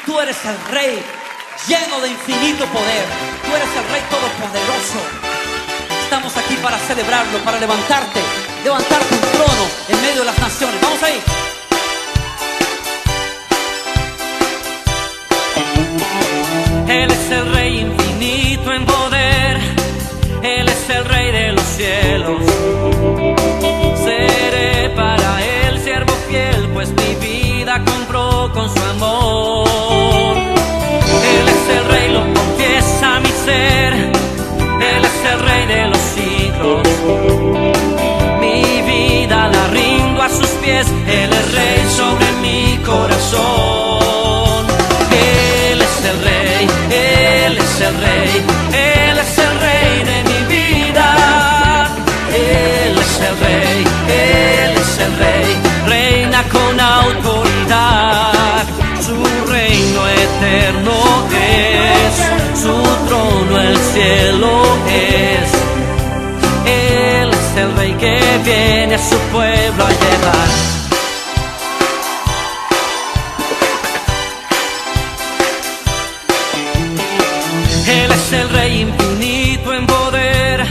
Tú eres el Rey lleno de infinito poder. Tú eres el Rey todopoderoso. Estamos aquí para celebrarlo, para levantarte un trono en medio de las naciones. Vamos ahí. Él es el Rey infinito en poder. Él es el Rey de los cielos. Seré para Él siervo fiel, pues mi vida compró con su amor. Él es el Rey, lo confiesa mi ser. Él es el Rey de los siglos. Mi vida la rindo a sus pies. Él es Rey sobre mi corazón. Él es el Rey, Él es el Rey, Él es el Rey de mi vida. Él es el Rey, Él es el Rey, reina con autoridad. Su reino eterno es, su trono el cielo es. Él es el Rey que viene a su pueblo a llevar. Él es el Rey infinito en poder.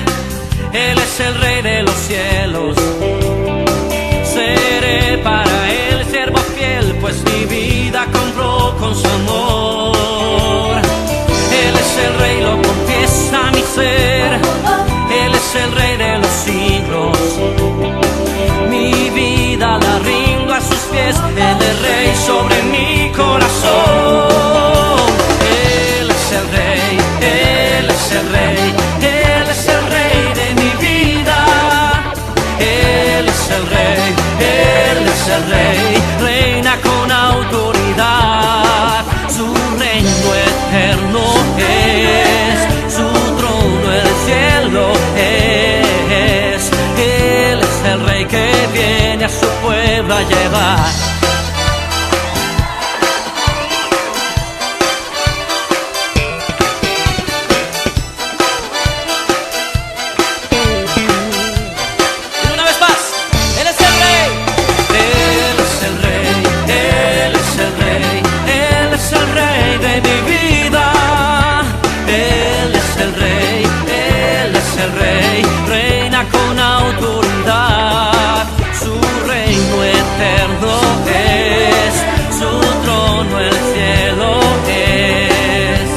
Él es el Rey de los cielos. Seré para Él siervo fiel, pues mi vida compró con su amor. Él es el Rey, lo confiesa mi ser. Él es el Rey de los siglos. Mi vida la rindo a sus pies. Él es Rey sobre mi corazón. Él es el Rey, Él es el Rey, Él es el Rey de mi vida. Él es el Rey, Él es el Rey, reina con autoridad. Su reino eterno es, su trono el cielo es. Él es el Rey que viene a su pueblo a llevar. Con autoridad, su reino eterno es, su trono el cielo es.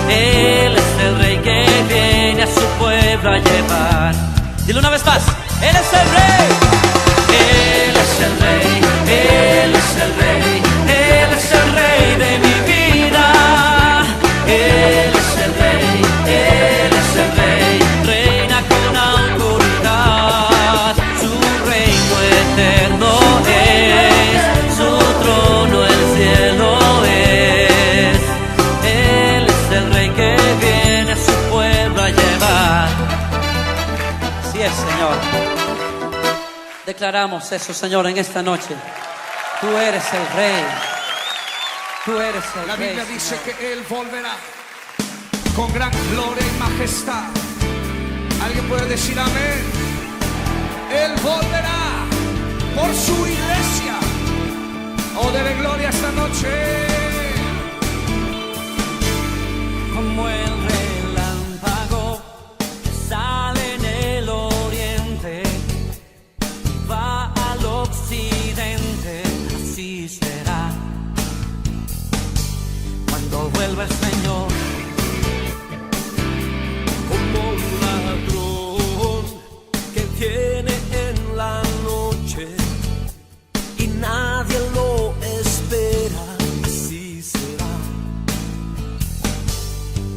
Él es el Rey que viene a su pueblo a llevar. Dile una vez más, Él es el Rey. Él es el Rey, Él es el Rey, Él es el Rey de mi vida. Él es el Rey, Él es el Rey, reina con autoridad. Su reino eterno es, su trono el cielo es. Él es el Rey que viene a su pueblo a llevar. Así es, Señor. Declaramos eso, Señor, en esta noche. Tú eres el Rey. Tú eres el Rey. La Biblia dice Señor, que Él volverá con gran gloria y majestad. ¿Alguien puede decir amén? Él volverá por su iglesia. Oh, dele gloria esta noche. como el relámpago que sale en el oriente y va al occidente, así será cuando vuelva el Señor. Como un ladrón que viene en la noche y nadie lo espera, así será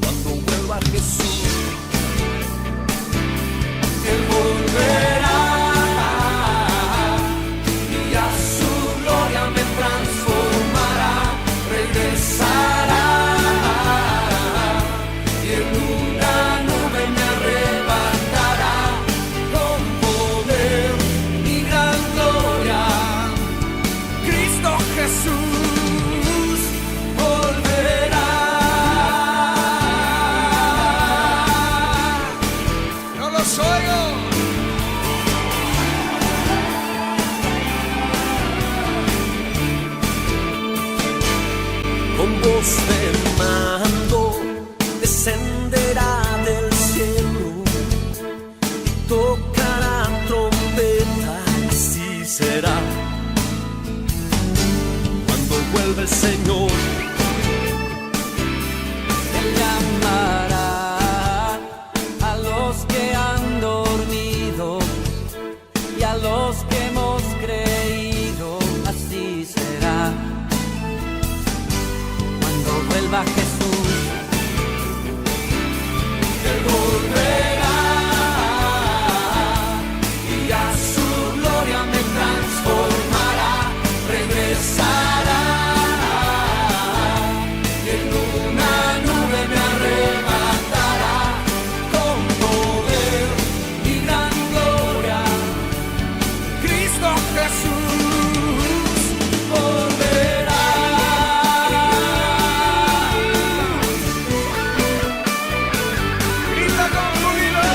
cuando vuelva Jesús. Él volverá y a su gloria me transformará, regresará con voz de mando descenderá del cielo y tocará trompeta, así será. Cuando vuelva el Señor, Él llamará a los que han dormido y a los que hemos creído, así será. Cuando vuelva Jesús, Él volverá y a su gloria me transformará, regresará y en una nube me arrebatará con poder y gran gloria. Cristo Jesús volverá. Grita con júbilo.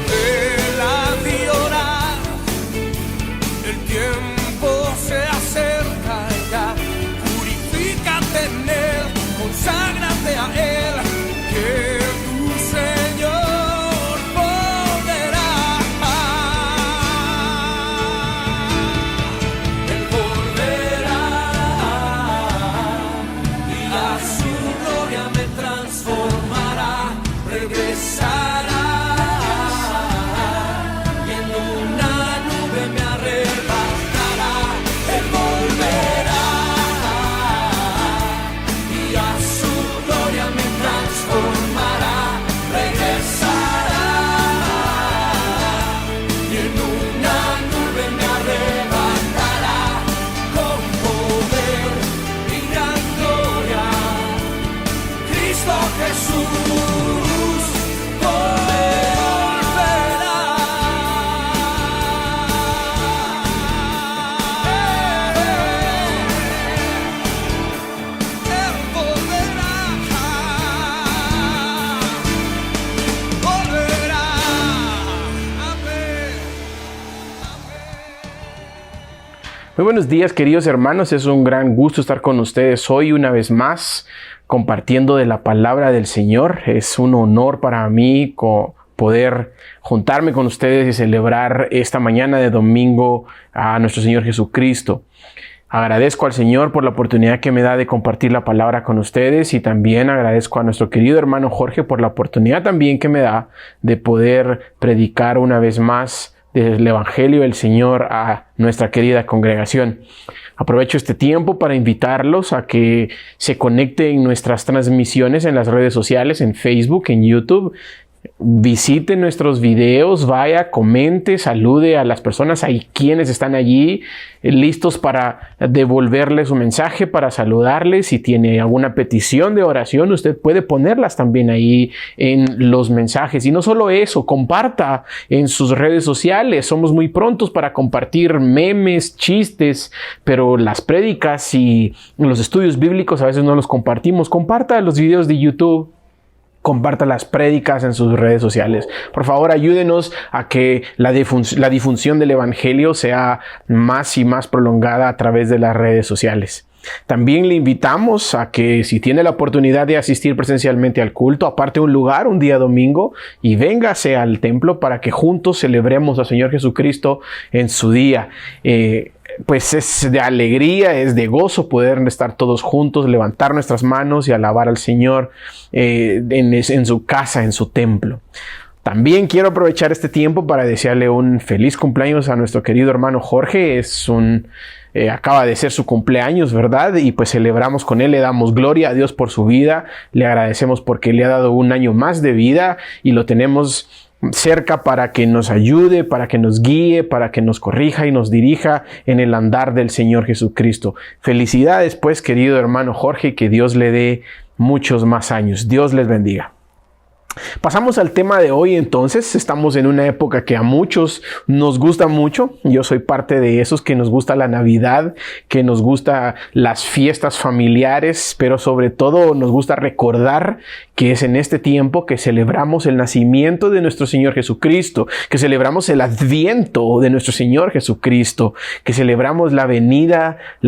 Velad y orad, el tiempo se acerca ya. Purifícate en Él, conságrate a Él, que tu Señor volverá. Él volverá y a su gloria me transformará, regresará y en una nube me arrebatará. Él volverá y a su gloria me transformará, regresará y en una nube me arrebatará con poder y gran gloria. Cristo Jesús volverá. Él volverá. Volverá. Amén. Muy buenos días, queridos hermanos. Es un gran gusto estar con ustedes hoy una vez más compartiendo de la palabra del Señor. Es un honor para mí poder juntarme con ustedes y celebrar esta mañana de domingo a nuestro Señor Jesucristo. Agradezco al Señor por la oportunidad que me da de compartir la palabra con ustedes y también agradezco a nuestro querido hermano Jorge por la oportunidad también que me da de poder predicar una vez más del Evangelio del Señor a nuestra querida congregación. Aprovecho este tiempo para invitarlos a que se conecten en nuestras transmisiones en las redes sociales, en Facebook, en YouTube. Visite nuestros videos, vaya, comente, salude a las personas, hay quienes están allí listos para devolverles un mensaje, para saludarles. Si tiene alguna petición de oración, usted puede ponerlas también ahí en los mensajes. Y no solo eso, comparta en sus redes sociales. Somos muy prontos para compartir memes, chistes, pero las prédicas y los estudios bíblicos a veces no los compartimos. Comparta los videos de YouTube. Comparta las prédicas en sus redes sociales. Por favor, ayúdenos a que la difusión del Evangelio sea más y más prolongada a través de las redes sociales. También le invitamos a que si tiene la oportunidad de asistir presencialmente al culto, aparte un lugar un día domingo y véngase al templo para que juntos celebremos al Señor Jesucristo en su día. Pues es de alegría, es de gozo poder estar todos juntos, levantar nuestras manos y alabar al Señor en su casa, en su templo. También quiero aprovechar este tiempo para desearle un feliz cumpleaños a nuestro querido hermano Jorge. Acaba de ser su cumpleaños, ¿verdad? Y pues celebramos con él, le damos gloria a Dios por su vida, le agradecemos porque le ha dado un año más de vida y lo tenemos cerca para que nos ayude, para que nos guíe, para que nos corrija y nos dirija en el andar del Señor Jesucristo. Felicidades pues, querido hermano Jorge, que Dios le dé muchos más años. Dios les bendiga. Pasamos al tema de hoy entonces. Estamos en una época que a muchos nos gusta mucho. Yo soy parte de esos que nos gusta la Navidad, que nos gusta las fiestas familiares, pero sobre todo nos gusta recordar que es en este tiempo que celebramos el nacimiento de nuestro Señor Jesucristo, que celebramos el adviento de nuestro Señor Jesucristo, que celebramos la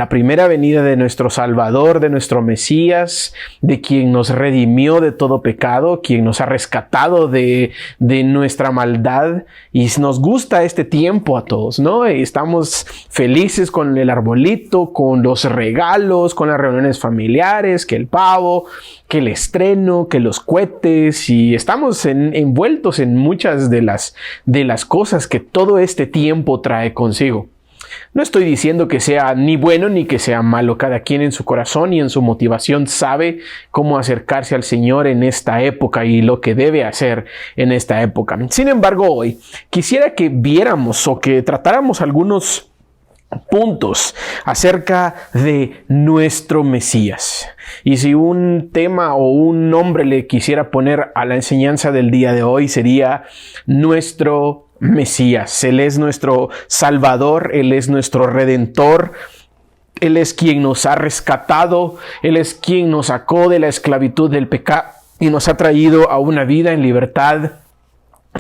primera venida de nuestro Salvador, de nuestro Mesías, de quien nos redimió de todo pecado, quien nos ha rescatado de nuestra maldad. Y nos gusta este tiempo a todos, ¿no? Estamos felices con el arbolito, con los regalos, con las reuniones familiares, que el pavo, que el estreno, que los cohetes, y estamos envueltos en muchas de las cosas que todo este tiempo trae consigo. No estoy diciendo que sea ni bueno ni que sea malo. Cada quien en su corazón y en su motivación sabe cómo acercarse al Señor en esta época y lo que debe hacer en esta época. Sin embargo, hoy quisiera que viéramos o que tratáramos algunos puntos acerca de nuestro Mesías. Y si un tema o un nombre le quisiera poner a la enseñanza del día de hoy, sería nuestro Mesías. Él es nuestro Salvador, Él es nuestro Redentor, Él es quien nos ha rescatado, Él es quien nos sacó de la esclavitud del pecado y nos ha traído a una vida en libertad.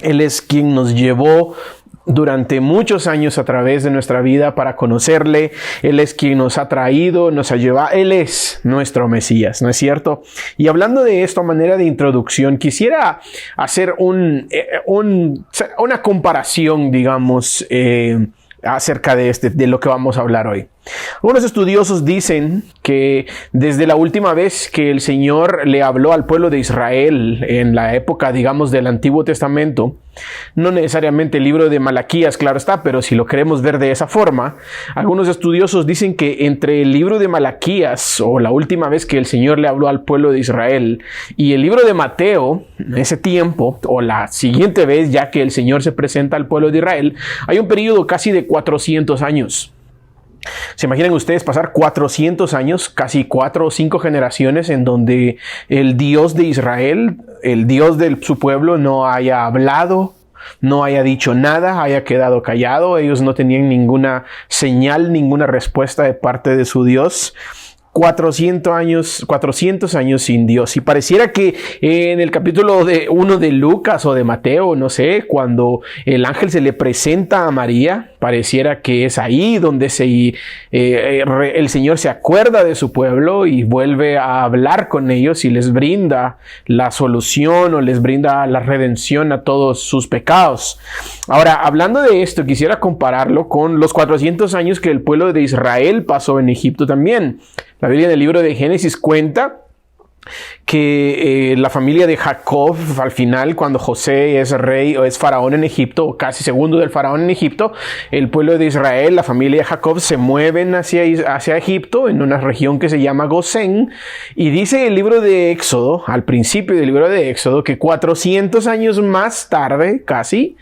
Él es quien nos llevó durante muchos años a través de nuestra vida para conocerle. Él es quien nos ha traído, nos ha llevado. Él es nuestro Mesías, ¿no es cierto? Y hablando de esto a manera de introducción, quisiera hacer una comparación, digamos, acerca de lo que vamos a hablar hoy. Algunos estudiosos dicen que desde la última vez que el Señor le habló al pueblo de Israel en la época, digamos, del Antiguo Testamento, no necesariamente el libro de Malaquías, claro está, pero si lo queremos ver de esa forma, algunos estudiosos dicen que entre el libro de Malaquías, o la última vez que el Señor le habló al pueblo de Israel, y el libro de Mateo, en ese tiempo, o la siguiente vez ya que el Señor se presenta al pueblo de Israel, hay un periodo casi de 400 años. ¿Se imaginan ustedes pasar 400 años, casi 4 o 5 generaciones en donde el Dios de Israel, el Dios de su pueblo, no haya hablado, no haya dicho nada, haya quedado callado? Ellos no tenían ninguna señal, ninguna respuesta de parte de su Dios. 400 años sin Dios. Y pareciera que en el capítulo 1 de Lucas o de Mateo, no sé, cuando el ángel se le presenta a María, pareciera que es ahí donde el Señor se acuerda de su pueblo y vuelve a hablar con ellos y les brinda la solución o les brinda la redención a todos sus pecados. Ahora, hablando de esto, quisiera compararlo con los 400 años que el pueblo de Israel pasó en Egipto también. La Biblia en el libro de Génesis cuenta que la familia de Jacob, al final, cuando José es rey o es faraón en Egipto, o casi segundo del faraón en Egipto, el pueblo de Israel, la familia de Jacob, se mueven hacia Egipto, en una región que se llama Gosén, y dice el libro de Éxodo, al principio del libro de Éxodo, que 400 años más tarde, casi,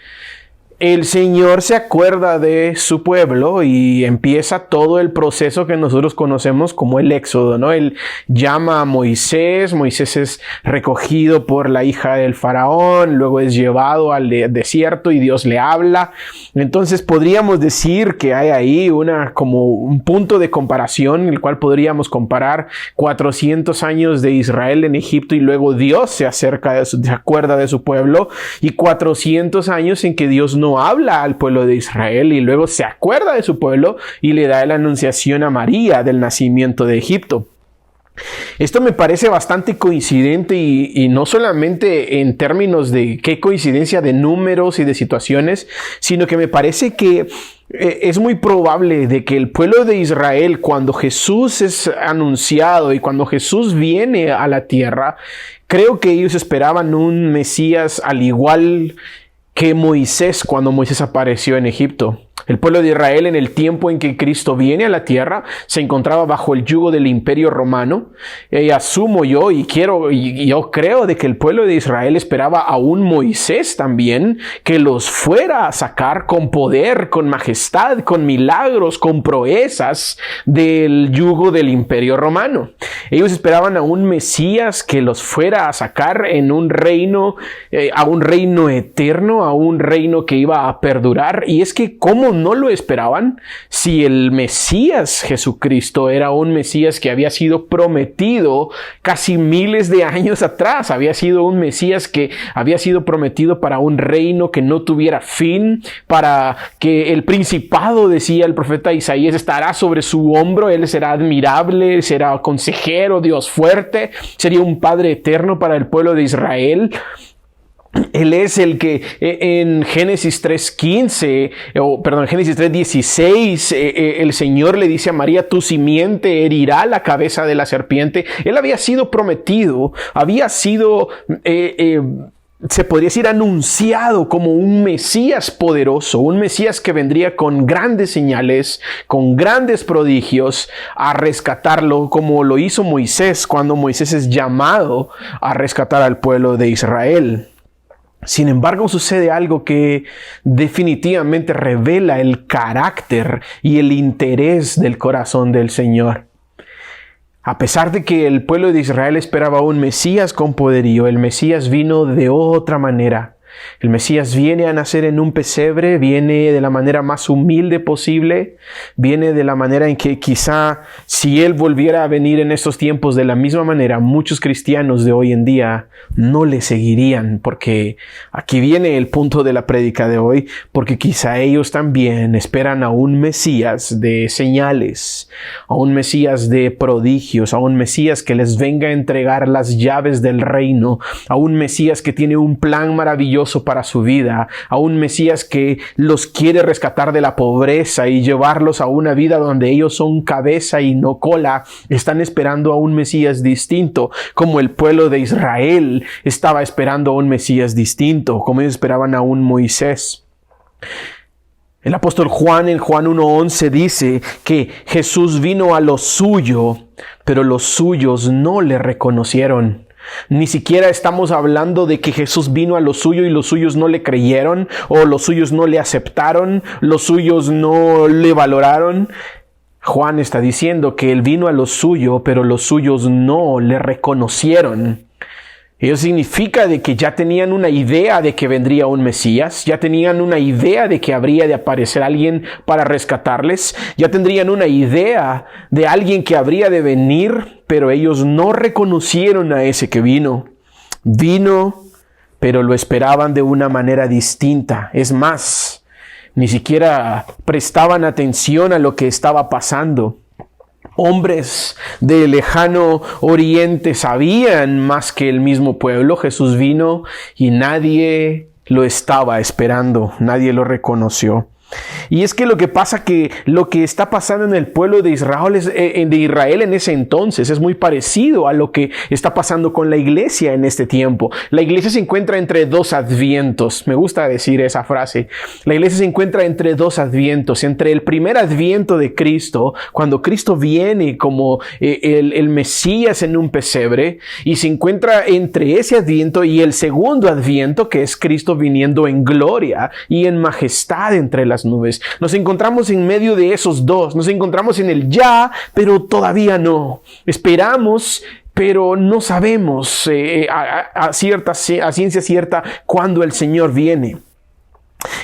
el Señor se acuerda de su pueblo y empieza todo el proceso que nosotros conocemos como el Éxodo, ¿no? Él llama a Moisés, Moisés es recogido por la hija del faraón, luego es llevado al desierto y Dios le habla. Entonces podríamos decir que hay ahí como un punto de comparación en el cual podríamos comparar 400 años de Israel en Egipto y luego Dios se acuerda de su pueblo, y 400 años en que Dios no habla al pueblo de Israel y luego se acuerda de su pueblo y le da la anunciación a María del nacimiento de Egipto. Esto me parece bastante coincidente y no solamente en términos de qué coincidencia de números y de situaciones, sino que me parece que es muy probable de que el pueblo de Israel, cuando Jesús es anunciado y cuando Jesús viene a la tierra, creo que ellos esperaban un Mesías al igual que Moisés cuando Moisés apareció en Egipto. El pueblo de Israel, en el tiempo en que Cristo viene a la tierra, se encontraba bajo el yugo del Imperio Romano. Asumo yo y yo creo de que el pueblo de Israel esperaba a un Moisés también que los fuera a sacar con poder, con majestad, con milagros, con proezas del yugo del Imperio Romano. Ellos esperaban a un Mesías que los fuera a sacar en un reino, a un reino eterno, a un reino que iba a perdurar. Y es que, ¿cómo no lo esperaban si el Mesías Jesucristo era un Mesías que había sido prometido casi miles de años atrás. Había sido un Mesías que había sido prometido para un reino que no tuviera fin, para que el principado, decía el profeta Isaías, estará sobre su hombro. Él será admirable, será consejero, Dios fuerte, sería un Padre eterno para el pueblo de Israel. Él es el que en Génesis 3:15, Génesis 3:16, el Señor le dice a María: tu simiente herirá la cabeza de la serpiente. Él había sido prometido, había sido, se podría decir, anunciado como un Mesías poderoso, un Mesías que vendría con grandes señales, con grandes prodigios a rescatarlo, como lo hizo Moisés cuando Moisés es llamado a rescatar al pueblo de Israel. Sin embargo, sucede algo que definitivamente revela el carácter y el interés del corazón del Señor. A pesar de que el pueblo de Israel esperaba un Mesías con poderío, el Mesías vino de otra manera. El Mesías viene a nacer en un pesebre, viene de la manera más humilde posible, viene de la manera en que quizá si Él volviera a venir en estos tiempos de la misma manera, muchos cristianos de hoy en día no le seguirían, porque aquí viene el punto de la prédica de hoy, porque quizá ellos también esperan a un Mesías de señales, a un Mesías de prodigios, a un Mesías que les venga a entregar las llaves del reino, a un Mesías que tiene un plan maravilloso para su vida, a un Mesías que los quiere rescatar de la pobreza y llevarlos a una vida donde ellos son cabeza y no cola. Están esperando a un Mesías distinto, como el pueblo de Israel estaba esperando a un Mesías distinto, como ellos esperaban a un Moisés. El apóstol Juan en Juan 1:11 dice que Jesús vino a lo suyo, pero los suyos no le reconocieron. Ni siquiera estamos hablando de que Jesús vino a lo suyo y los suyos no le creyeron, o los suyos no le aceptaron, los suyos no le valoraron. Juan está diciendo que Él vino a lo suyo, pero los suyos no le reconocieron. Eso significa de que ya tenían una idea de que vendría un Mesías, ya tenían una idea de que habría de aparecer alguien para rescatarles, ya tendrían una idea de alguien que habría de venir, pero ellos no reconocieron a ese que vino. Vino, pero lo esperaban de una manera distinta. Es más, ni siquiera prestaban atención a lo que estaba pasando. Hombres de lejano oriente sabían más que el mismo pueblo. Jesús vino y nadie lo estaba esperando, nadie lo reconoció. Y es que lo que pasa que lo que está pasando en el pueblo de Israel en ese entonces es muy parecido a lo que está pasando con la iglesia en este tiempo. La iglesia se encuentra entre dos advientos. Me gusta decir esa frase. La iglesia se encuentra entre dos advientos. Entre el primer adviento de Cristo, cuando Cristo viene como el Mesías en un pesebre, y se encuentra entre ese adviento y el segundo adviento, que es Cristo viniendo en gloria y en majestad entre las nubes. Nos encontramos en medio de esos dos. Nos encontramos en el ya, pero todavía no. Esperamos, pero no sabemos a ciencia cierta cuándo el Señor viene.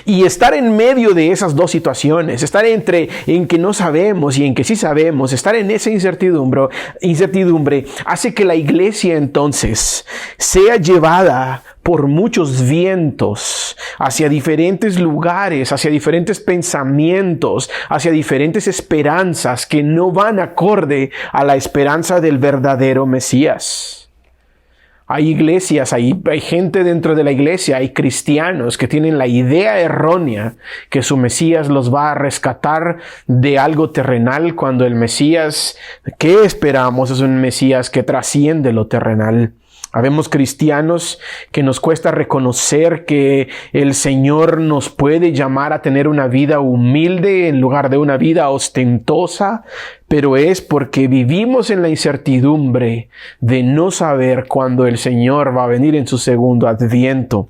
Y estar en medio de esas dos situaciones, estar entre en que no sabemos y en que sí sabemos, estar en esa incertidumbre hace que la iglesia entonces sea llevada por muchos vientos hacia diferentes lugares, hacia diferentes pensamientos, hacia diferentes esperanzas que no van acorde a la esperanza del verdadero Mesías. Hay iglesias, hay gente dentro de la iglesia, hay cristianos que tienen la idea errónea que su Mesías los va a rescatar de algo terrenal, cuando el Mesías que esperamos es un Mesías que trasciende lo terrenal. Habemos cristianos que nos cuesta reconocer que el Señor nos puede llamar a tener una vida humilde en lugar de una vida ostentosa, pero es porque vivimos en la incertidumbre de no saber cuándo el Señor va a venir en su segundo adviento.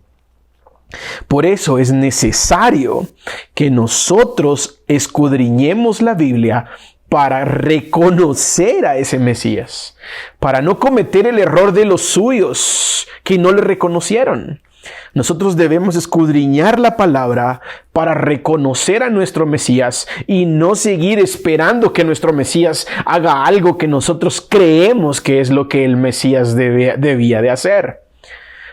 Por eso es necesario que nosotros escudriñemos la Biblia para reconocer a ese Mesías, para no cometer el error de los suyos que no le reconocieron. Nosotros debemos escudriñar la palabra para reconocer a nuestro Mesías y no seguir esperando que nuestro Mesías haga algo que nosotros creemos que es lo que el Mesías debía de hacer.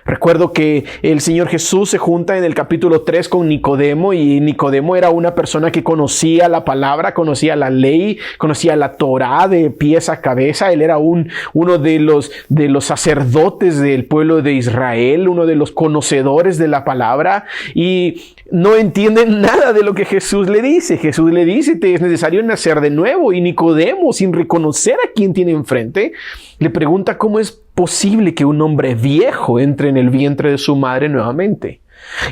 Recuerdo que el Señor Jesús se junta en el capítulo 3 con Nicodemo, y Nicodemo era una persona que conocía la palabra, conocía la ley, conocía la Torá de pies a cabeza. Él era uno de los sacerdotes del pueblo de Israel, uno de los conocedores de la palabra, y no entiende nada de lo que Jesús le dice. Jesús le dice: te es necesario nacer de nuevo. Y Nicodemo, sin reconocer a quien tiene enfrente, le pregunta cómo es posible que un hombre viejo entre en el vientre de su madre nuevamente.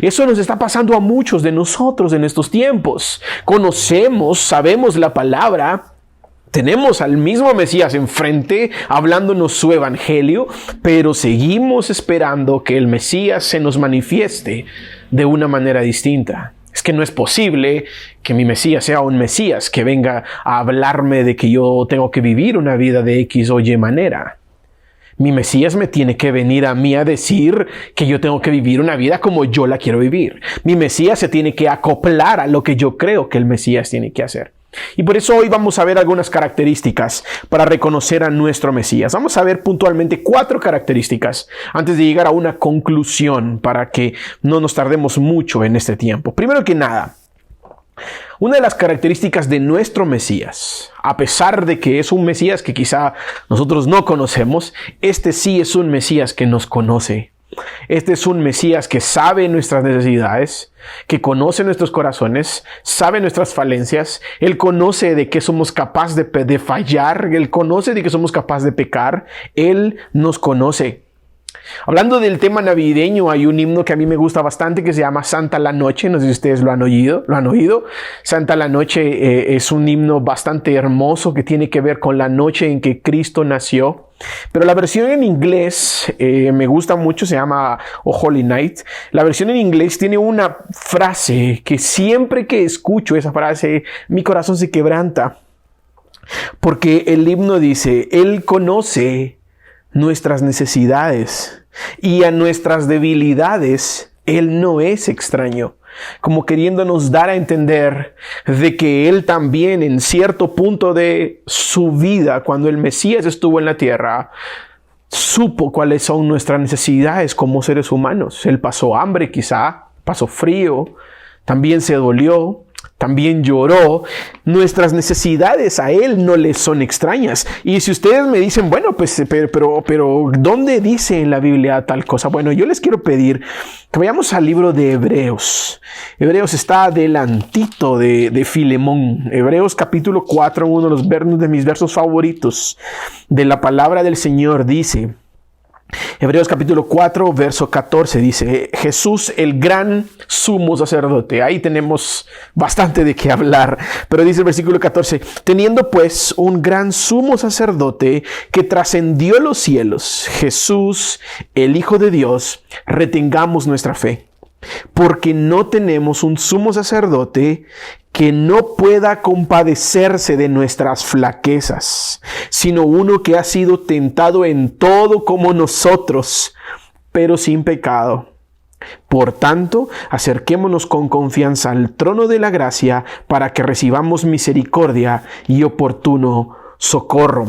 Eso nos está pasando a muchos de nosotros en estos tiempos. Conocemos, sabemos la palabra, tenemos al mismo Mesías enfrente hablándonos su evangelio, pero seguimos esperando que el Mesías se nos manifieste de una manera distinta. Es que no es posible que mi Mesías sea un Mesías que venga a hablarme de que yo tengo que vivir una vida de X o Y manera. Mi Mesías me tiene que venir a mí a decir que yo tengo que vivir una vida como yo la quiero vivir. Mi Mesías se tiene que acoplar a lo que yo creo que el Mesías tiene que hacer. Y por eso hoy vamos a ver algunas características para reconocer a nuestro Mesías. Vamos a ver puntualmente 4 características antes de llegar a una conclusión para que no nos tardemos mucho en este tiempo. Primero que nada, una de las características de nuestro Mesías, a pesar de que es un Mesías que quizá nosotros no conocemos, este sí es un Mesías que nos conoce. Este es un Mesías que sabe nuestras necesidades, que conoce nuestros corazones, sabe nuestras falencias. Él conoce de qué somos capaces de fallar, Él conoce de qué somos capaces de pecar. Él nos conoce. Hablando del tema navideño, hay un himno que a mí me gusta bastante que se llama Santa la Noche. No sé si ustedes lo han oído. Santa la Noche es un himno bastante hermoso que tiene que ver con la noche en que Cristo nació. Pero la versión en inglés me gusta mucho, se llama Oh Holy Night. La versión en inglés tiene una frase que siempre que escucho esa frase, mi corazón se quebranta. Porque el himno dice: Él conoce nuestras necesidades y a nuestras debilidades Él no es extraño, como queriéndonos dar a entender de que Él también en cierto punto de su vida, cuando el Mesías estuvo en la tierra, supo cuáles son nuestras necesidades como seres humanos. Él pasó hambre, quizá pasó frío, también se dolió, también lloró. Nuestras necesidades a Él no le son extrañas. Y si ustedes me dicen, bueno, pues, pero ¿dónde dice en la Biblia tal cosa? Bueno, yo les quiero pedir que vayamos al libro de Hebreos. Hebreos está adelantito de Filemón. Hebreos capítulo 4, uno de mis versos favoritos de la palabra del Señor dice... Hebreos capítulo 4, verso 14 dice: Jesús, el gran sumo sacerdote. Ahí tenemos bastante de qué hablar, pero dice el versículo 14: teniendo pues un gran sumo sacerdote que trascendió los cielos, Jesús, el Hijo de Dios, retengamos nuestra fe. Porque no tenemos un sumo sacerdote que no pueda compadecerse de nuestras flaquezas, sino uno que ha sido tentado en todo como nosotros, pero sin pecado. Por tanto, acerquémonos con confianza al trono de la gracia para que recibamos misericordia y oportuno socorro.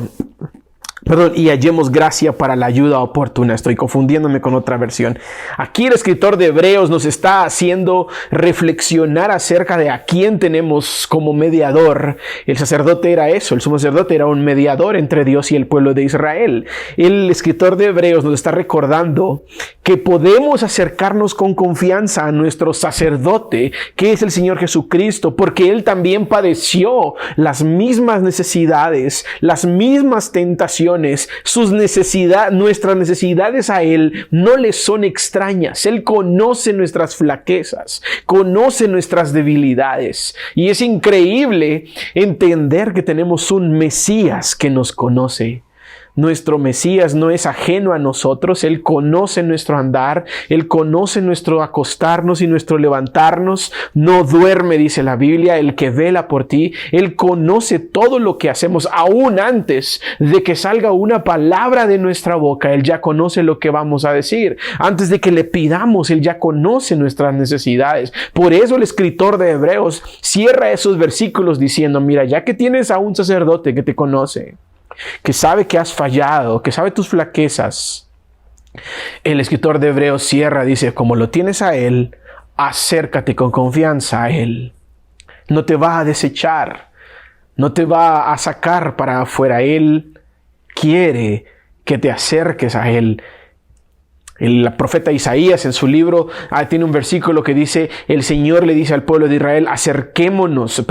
Y hallemos gracia para la ayuda oportuna. Estoy confundiéndome con otra versión. Aquí el escritor de Hebreos nos está haciendo reflexionar acerca de a quién tenemos como mediador. El sacerdote era eso, el sumo sacerdote era un mediador entre Dios y el pueblo de Israel. El escritor de Hebreos nos está recordando que podemos acercarnos con confianza a nuestro sacerdote, que es el Señor Jesucristo, porque Él también padeció las mismas necesidades, las mismas tentaciones. Nuestras necesidades a Él no le son extrañas. Él conoce nuestras flaquezas, conoce nuestras debilidades. Y es increíble entender que tenemos un Mesías que nos conoce. Nuestro Mesías no es ajeno a nosotros. Él conoce nuestro andar. Él conoce nuestro acostarnos y nuestro levantarnos. No duerme, dice la Biblia, el que vela por ti. Él conoce todo lo que hacemos, aún antes de que salga una palabra de nuestra boca. Él ya conoce lo que vamos a decir. Antes de que le pidamos, Él ya conoce nuestras necesidades. Por eso el escritor de Hebreos cierra esos versículos diciendo, mira, ya que tienes a un sacerdote que te conoce, que sabe que has fallado, que sabe tus flaquezas, el escritor de Hebreos cierra, dice, como lo tienes a Él, acércate con confianza a Él. No te va a desechar, no te va a sacar para afuera. Él quiere que te acerques a Él. El profeta Isaías en su libro tiene un versículo que dice, el Señor le dice al pueblo de Israel, acerquémonos,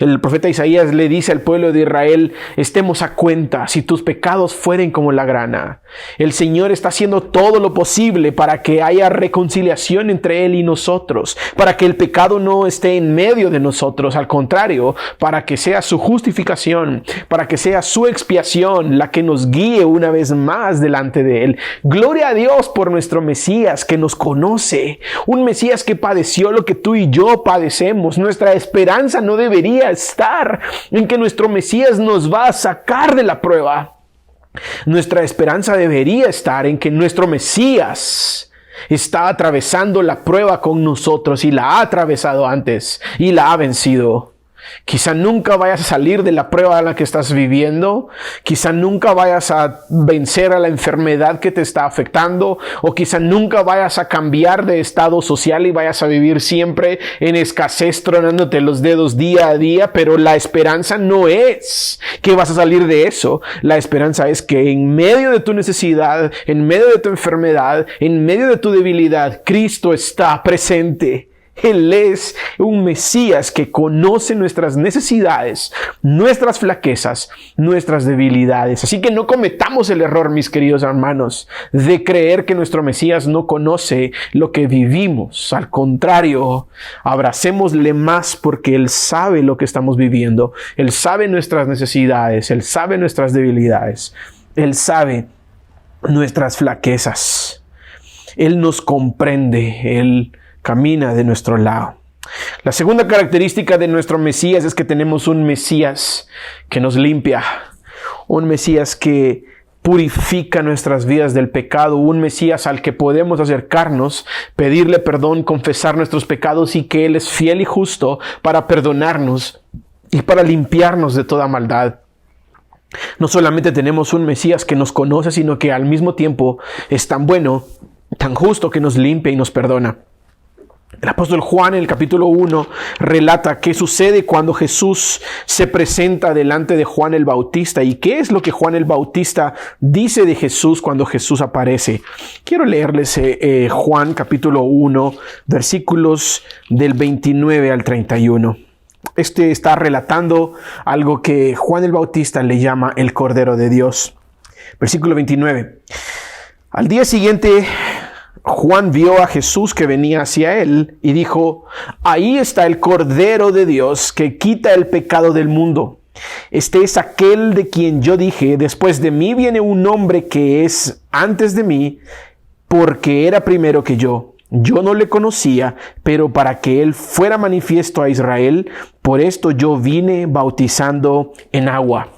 el profeta Isaías le dice al pueblo de Israel, estemos a cuenta, si tus pecados fueren como la grana. El Señor está haciendo todo lo posible para que haya reconciliación entre Él y nosotros, para que el pecado no esté en medio de nosotros, al contrario, para que sea su justificación, para que sea su expiación la que nos guíe una vez más delante de Él. Gloria a Dios por nuestro Mesías que nos conoce, un Mesías que padeció lo que tú y yo padecemos. Nuestra esperanza no debería estar en que nuestro Mesías nos va a sacar de la prueba. Nuestra esperanza debería estar en que nuestro Mesías está atravesando la prueba con nosotros y la ha atravesado antes y la ha vencido. Quizá nunca vayas a salir de la prueba en la que estás viviendo. Quizá nunca vayas a vencer a la enfermedad que te está afectando. O quizá nunca vayas a cambiar de estado social y vayas a vivir siempre en escasez, tronándote los dedos día a día. Pero la esperanza no es que vas a salir de eso. La esperanza es que en medio de tu necesidad, en medio de tu enfermedad, en medio de tu debilidad, Cristo está presente. Él es un Mesías que conoce nuestras necesidades, nuestras flaquezas, nuestras debilidades. Así que no cometamos el error, mis queridos hermanos, de creer que nuestro Mesías no conoce lo que vivimos. Al contrario, abracémosle más porque Él sabe lo que estamos viviendo. Él sabe nuestras necesidades, Él sabe nuestras debilidades, Él sabe nuestras flaquezas. Él nos comprende, Él camina de nuestro lado. La segunda característica de nuestro Mesías es que tenemos un Mesías que nos limpia, un Mesías que purifica nuestras vidas del pecado, un Mesías al que podemos acercarnos, pedirle perdón, confesar nuestros pecados y que Él es fiel y justo para perdonarnos y para limpiarnos de toda maldad. No solamente tenemos un Mesías que nos conoce, sino que al mismo tiempo es tan bueno, tan justo que nos limpia y nos perdona. El apóstol Juan en el capítulo 1 relata qué sucede cuando Jesús se presenta delante de Juan el Bautista y qué es lo que Juan el Bautista dice de Jesús cuando Jesús aparece. Quiero leerles Juan capítulo 1, versículos del 29 al 31. Este está relatando algo que Juan el Bautista le llama el Cordero de Dios. Versículo 29. Al día siguiente, Juan vio a Jesús que venía hacia él y dijo, ahí está el Cordero de Dios que quita el pecado del mundo. Este es aquel de quien yo dije, después de mí viene un hombre que es antes de mí, porque era primero que yo. Yo no le conocía, pero para que él fuera manifiesto a Israel, por esto yo vine bautizando en agua.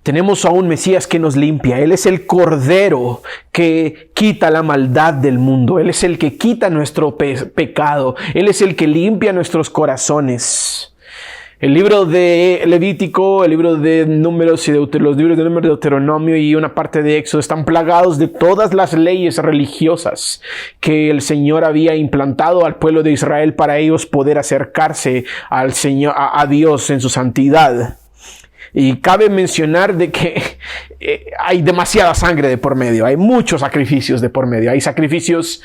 Tenemos a un Mesías que nos limpia. Él es el Cordero que quita la maldad del mundo. Él es el que quita nuestro pecado. Él es el que limpia nuestros corazones. El libro de Levítico, el libro de Números y los libros de Números de Deuteronomio y una parte de Éxodo están plagados de todas las leyes religiosas que el Señor había implantado al pueblo de Israel para ellos poder acercarse al Señor, a Dios en su santidad. Y cabe mencionar de que hay demasiada sangre de por medio, hay muchos sacrificios de por medio, hay sacrificios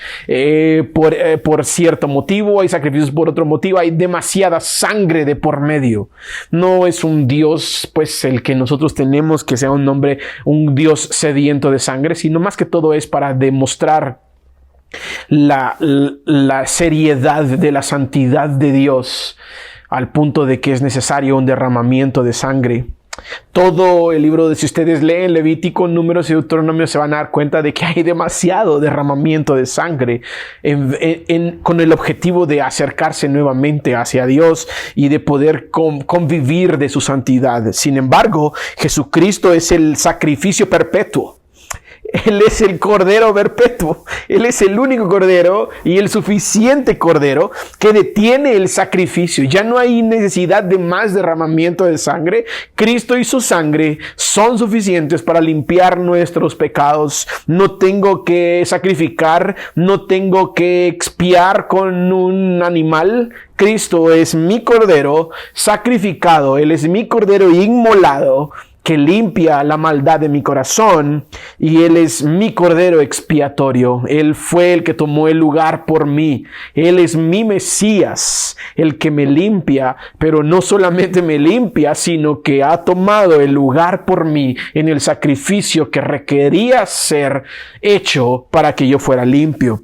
por cierto motivo, hay sacrificios por otro motivo, hay demasiada sangre de por medio. No es un Dios, pues, el que nosotros tenemos, que sea un Dios sediento de sangre, sino más que todo es para demostrar la seriedad de la santidad de Dios, al punto de que es necesario un derramamiento de sangre. Todo el libro, si ustedes leen Levítico, Números y Deuteronomio, se van a dar cuenta de que hay demasiado derramamiento de sangre con el objetivo de acercarse nuevamente hacia Dios y de poder convivir de su santidad. Sin embargo, Jesucristo es el sacrificio perpetuo. Él es el Cordero perpetuo. Él es el único Cordero y el suficiente Cordero que detiene el sacrificio. Ya no hay necesidad de más derramamiento de sangre. Cristo y su sangre son suficientes para limpiar nuestros pecados. No tengo que sacrificar, no tengo que expiar con un animal. Cristo es mi Cordero sacrificado. Él es mi Cordero inmolado, que limpia la maldad de mi corazón, y Él es mi Cordero expiatorio. Él fue el que tomó el lugar por mí. Él es mi Mesías, el que me limpia, pero no solamente me limpia, sino que ha tomado el lugar por mí en el sacrificio que requería ser hecho para que yo fuera limpio.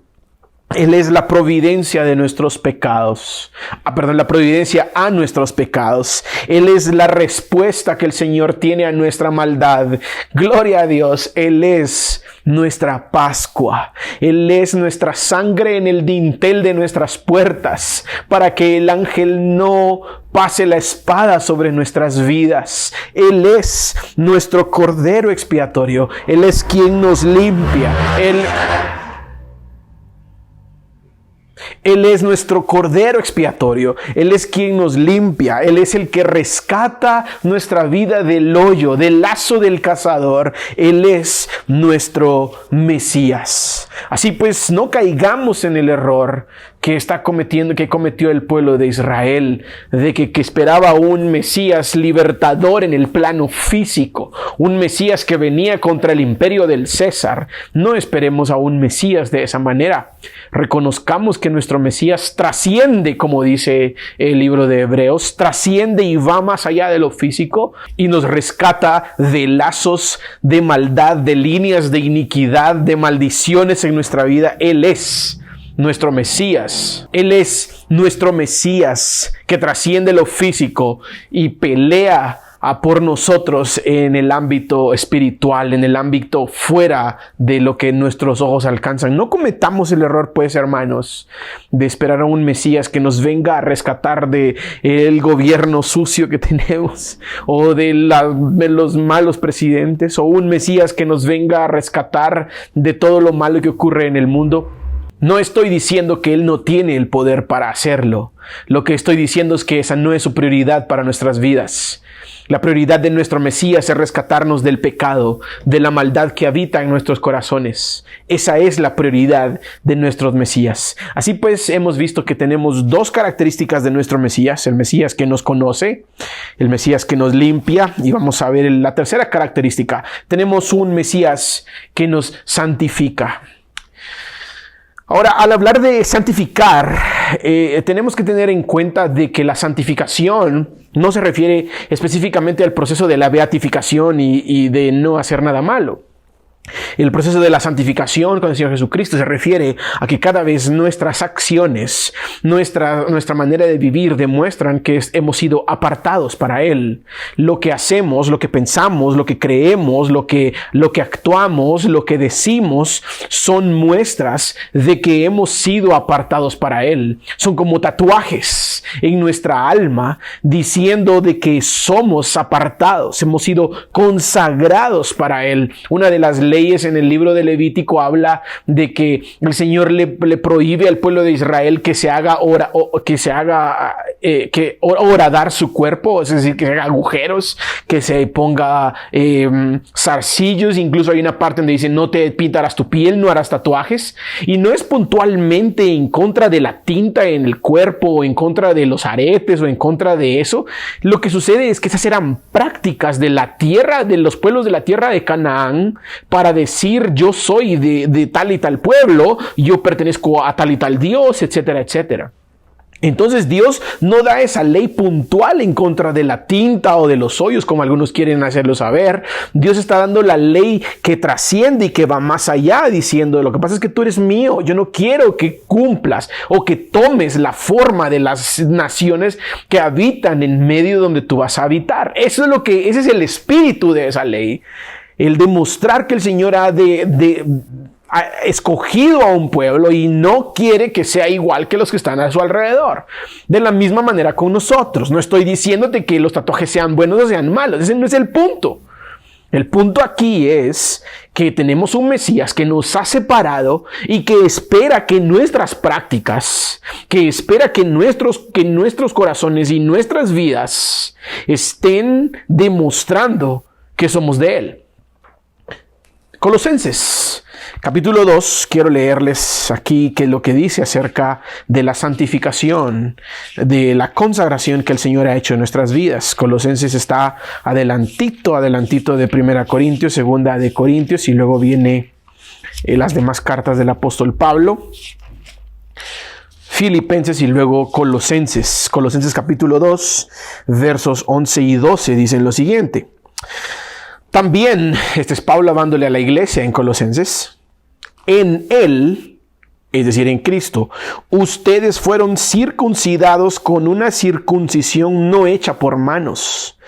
Él es la providencia de nuestros pecados. La providencia a nuestros pecados. Él es la respuesta que el Señor tiene a nuestra maldad. Gloria a Dios. Él es nuestra Pascua. Él es nuestra sangre en el dintel de nuestras puertas, para que el ángel no pase la espada sobre nuestras vidas. Él es nuestro Cordero expiatorio. Él es quien nos limpia. Él es nuestro Cordero expiatorio. Él es quien nos limpia. Él es el que rescata nuestra vida del hoyo, del lazo del cazador. Él es nuestro Mesías. Así pues, no caigamos en el error que cometió el pueblo de Israel, de que esperaba un Mesías libertador en el plano físico, un Mesías que venía contra el imperio del César. No esperemos a un Mesías de esa manera. Reconozcamos que nuestro Mesías trasciende, como dice el libro de Hebreos, trasciende y va más allá de lo físico y nos rescata de lazos de maldad, de líneas de iniquidad, de maldiciones en nuestra vida. Él es nuestro Mesías. Él es nuestro Mesías que trasciende lo físico y pelea por nosotros en el ámbito espiritual, en el ámbito fuera de lo que nuestros ojos alcanzan. No cometamos el error, pues, hermanos, de esperar a un Mesías que nos venga a rescatar de el gobierno sucio que tenemos, o de los malos presidentes, o un Mesías que nos venga a rescatar de todo lo malo que ocurre en el mundo. No estoy diciendo que Él no tiene el poder para hacerlo. Lo que estoy diciendo es que esa no es su prioridad para nuestras vidas. La prioridad de nuestro Mesías es rescatarnos del pecado, de la maldad que habita en nuestros corazones. Esa es la prioridad de nuestros Mesías. Así pues, hemos visto que tenemos dos características de nuestro Mesías: el Mesías que nos conoce, el Mesías que nos limpia, y vamos a ver la tercera característica. Tenemos un Mesías que nos santifica. Ahora, al hablar de santificar, tenemos que tener en cuenta de que la santificación no se refiere específicamente al proceso de la beatificación y de no hacer nada malo. El proceso de la santificación con el Señor Jesucristo se refiere a que cada vez nuestras acciones, nuestra manera de vivir demuestran que hemos sido apartados para Él. Lo que hacemos, lo que pensamos, lo que creemos, lo que actuamos, lo que decimos son muestras de que hemos sido apartados para Él. Son como tatuajes en nuestra alma diciendo de que somos apartados, hemos sido consagrados para Él. Una de las leyes en el libro de Levítico habla de que el Señor le prohíbe al pueblo de Israel que se haga horadar su cuerpo, es decir, que se haga agujeros, que se ponga zarcillos. Incluso hay una parte donde dice: no te pintarás tu piel, no harás tatuajes. Y no es puntualmente en contra de la tinta en el cuerpo, o en contra de los aretes, o en contra de eso. Lo que sucede es que esas eran prácticas de la tierra, de los pueblos de la tierra de Canaán, para decir: yo soy de tal y tal pueblo, yo pertenezco a tal y tal Dios, etcétera, etcétera. Entonces Dios no da esa ley puntual en contra de la tinta o de los hoyos, como algunos quieren hacerlo saber. Dios está dando la ley que trasciende y que va más allá, diciendo: lo que pasa es que tú eres mío, yo no quiero que cumplas o que tomes la forma de las naciones que habitan en medio donde tú vas a habitar. Ese es el espíritu de esa ley, el demostrar que el Señor ha escogido a un pueblo y no quiere que sea igual que los que están a su alrededor. De la misma manera con nosotros. No estoy diciéndote que los tatuajes sean buenos o sean malos. Ese no es el punto. El punto aquí es que tenemos un Mesías que nos ha separado y que espera que nuestras prácticas, que espera que nuestros corazones y nuestras vidas estén demostrando que somos de Él. Colosenses capítulo 2, quiero leerles aquí que lo que dice acerca de la santificación, de la consagración que el Señor ha hecho en nuestras vidas. Colosenses está adelantito de 1 Corintios, 2 de Corintios, y luego viene las demás cartas del apóstol Pablo, Filipenses y luego Colosenses. Colosenses capítulo 2, versos 11 y 12 dicen lo siguiente. También, este es Pablo hablándole a la iglesia en Colosenses: en Él, es decir, en Cristo, ustedes fueron circuncidados con una circuncisión no hecha por manos,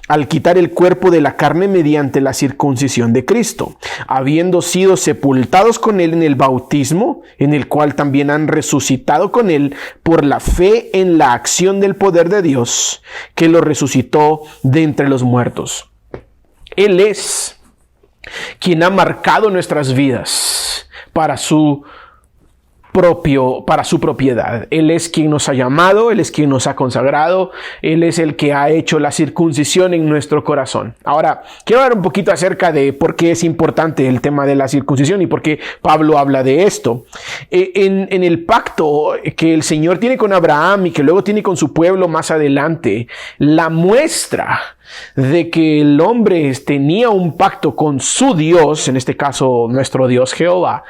al quitar el cuerpo de la carne mediante la circuncisión de Cristo, habiendo sido sepultados con Él en el bautismo, en el cual también han resucitado con Él por la fe en la acción del poder de Dios, que lo resucitó de entre los muertos. Él es quien ha marcado nuestras vidas para su propiedad. Él es quien nos ha llamado, Él es quien nos ha consagrado, Él es el que ha hecho la circuncisión en nuestro corazón. Ahora, quiero hablar un poquito acerca de por qué es importante el tema de la circuncisión y por qué Pablo habla de esto. En el pacto que el Señor tiene con Abraham y que luego tiene con su pueblo más adelante, la muestra de que el hombre tenía un pacto con su Dios, en este caso nuestro Dios Jehová,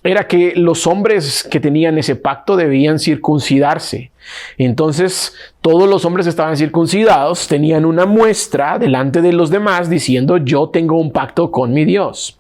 era que los hombres que tenían ese pacto debían circuncidarse. Entonces, todos los hombres que estaban circuncidados tenían una muestra delante de los demás diciendo: yo tengo un pacto con mi Dios.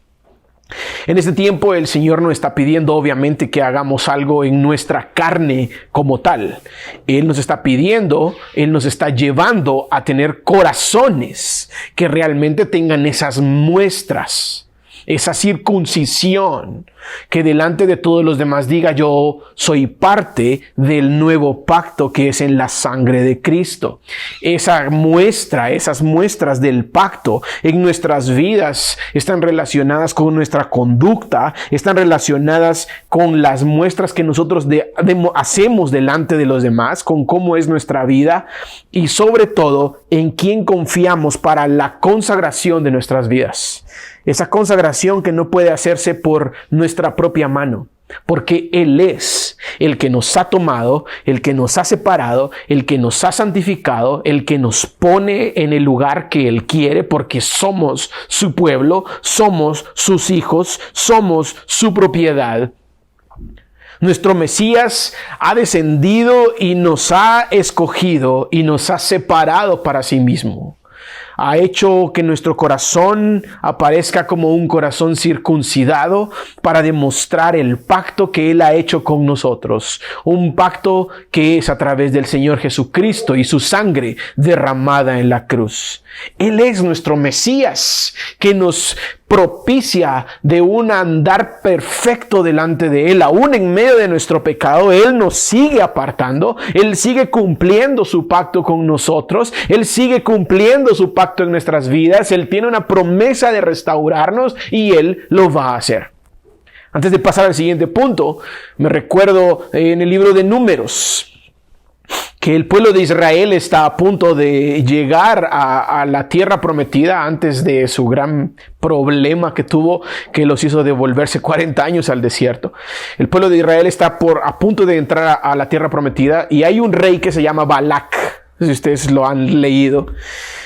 En este tiempo el Señor no está pidiendo obviamente que hagamos algo en nuestra carne como tal. Él nos está pidiendo, Él nos está llevando a tener corazones que realmente tengan esas muestras, esa circuncisión, que delante de todos los demás diga: yo soy parte del nuevo pacto que es en la sangre de Cristo. Esas muestras del pacto en nuestras vidas están relacionadas con nuestra conducta, están relacionadas con las muestras que nosotros hacemos delante de los demás, con cómo es nuestra vida y sobre todo en quién confiamos para la consagración de nuestras vidas. Esa consagración que no puede hacerse por nuestra propia mano, porque Él es el que nos ha tomado, el que nos ha separado, el que nos ha santificado, el que nos pone en el lugar que Él quiere, porque somos su pueblo, somos sus hijos, somos su propiedad. Nuestro Mesías ha descendido y nos ha escogido y nos ha separado para sí mismo. Ha hecho que nuestro corazón aparezca como un corazón circuncidado para demostrar el pacto que Él ha hecho con nosotros. Un pacto que es a través del Señor Jesucristo y su sangre derramada en la cruz. Él es nuestro Mesías que nos propicia de un andar perfecto delante de Él. Aún en medio de nuestro pecado, Él nos sigue apartando. Él sigue cumpliendo su pacto con nosotros. Él sigue cumpliendo su pacto en nuestras vidas. Él tiene una promesa de restaurarnos y Él lo va a hacer. Antes de pasar al siguiente punto, me recuerdo en el libro de Números que el pueblo de Israel está a punto de llegar a la tierra prometida antes de su gran problema que tuvo, que los hizo devolverse 40 años al desierto. El pueblo de Israel está a punto de entrar a la tierra prometida y hay un rey que se llama Balac. Si ustedes lo han leído,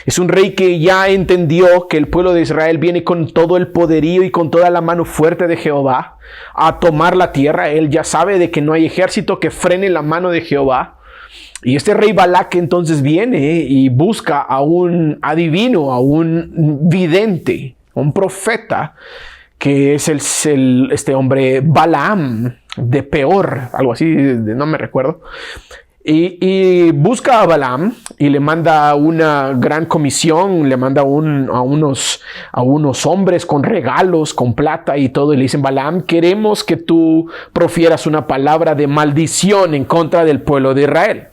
es un rey que ya entendió que el pueblo de Israel viene con todo el poderío y con toda la mano fuerte de Jehová a tomar la tierra. Él ya sabe de que no hay ejército que frene la mano de Jehová. Y este rey Balac entonces viene y busca a un adivino, a un vidente, un profeta, que es este hombre Balaam de Peor, algo así, no me recuerdo. Y busca a Balaam y le manda una gran comisión, le manda a unos hombres con regalos, con plata y todo, y le dicen: Balaam, queremos que tú profieras una palabra de maldición en contra del pueblo de Israel.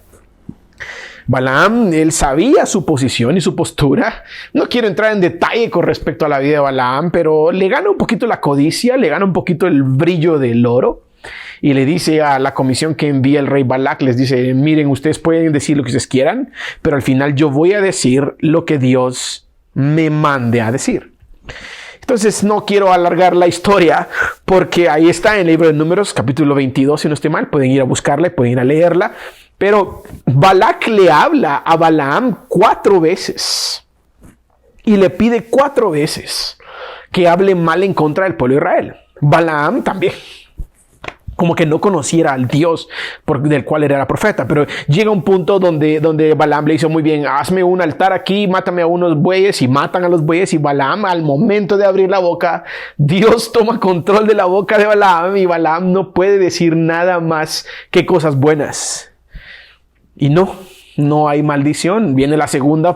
Balaam, él sabía su posición y su postura. No quiero entrar en detalle con respecto a la vida de Balaam, pero le gana un poquito la codicia, le gana un poquito el brillo del oro. Y le dice a la comisión que envía el rey Balac, les dice: miren, ustedes pueden decir lo que ustedes quieran, pero al final yo voy a decir lo que Dios me mande a decir. Entonces no quiero alargar la historia, porque ahí está en el libro de Números, capítulo 22, si no estoy mal. Pueden ir a buscarla, pueden ir a leerla. Pero Balac le habla a Balaam 4 veces y le pide 4 veces que hable mal en contra del pueblo de Israel. Balaam también, como que no conociera al Dios del cual era profeta, pero llega un punto donde Balaam le dice: muy bien, hazme un altar aquí, mátame a unos bueyes, y matan a los bueyes. Y Balaam, al momento de abrir la boca, Dios toma control de la boca de Balaam, y Balaam no puede decir nada más que cosas buenas. Y no hay maldición. Viene la segunda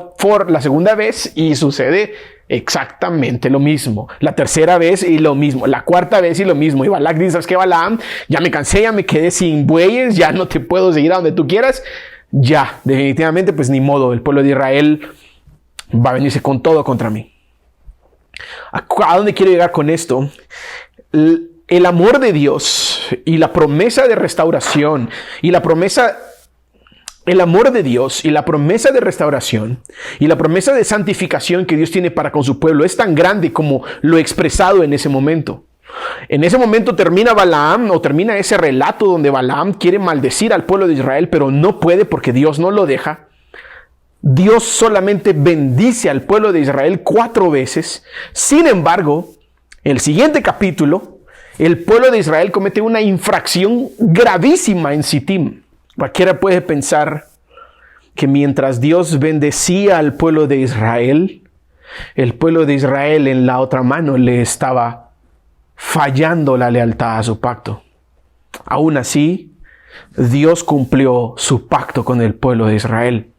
vez y sucede exactamente lo mismo. La tercera vez y lo mismo. La cuarta vez y lo mismo. Y Balac dice: ¿sabes qué, Balaam? Ya me cansé, ya me quedé sin bueyes, ya no te puedo seguir a donde tú quieras. Ya, definitivamente, pues ni modo. El pueblo de Israel va a venirse con todo contra mí. ¿A dónde quiero llegar con esto? El amor de Dios y la promesa de restauración y la promesa... El amor de Dios y la promesa de restauración y la promesa de santificación que Dios tiene para con su pueblo es tan grande como lo expresado en ese momento. En ese momento termina ese relato donde Balaam quiere maldecir al pueblo de Israel, pero no puede porque Dios no lo deja. Dios solamente bendice al pueblo de Israel 4 veces. Sin embargo, el siguiente capítulo, el pueblo de Israel comete una infracción gravísima en Sittim. Cualquiera puede pensar que mientras Dios bendecía al pueblo de Israel, el pueblo de Israel en la otra mano le estaba fallando la lealtad a su pacto. Aún así, Dios cumplió su pacto con el pueblo de Israel.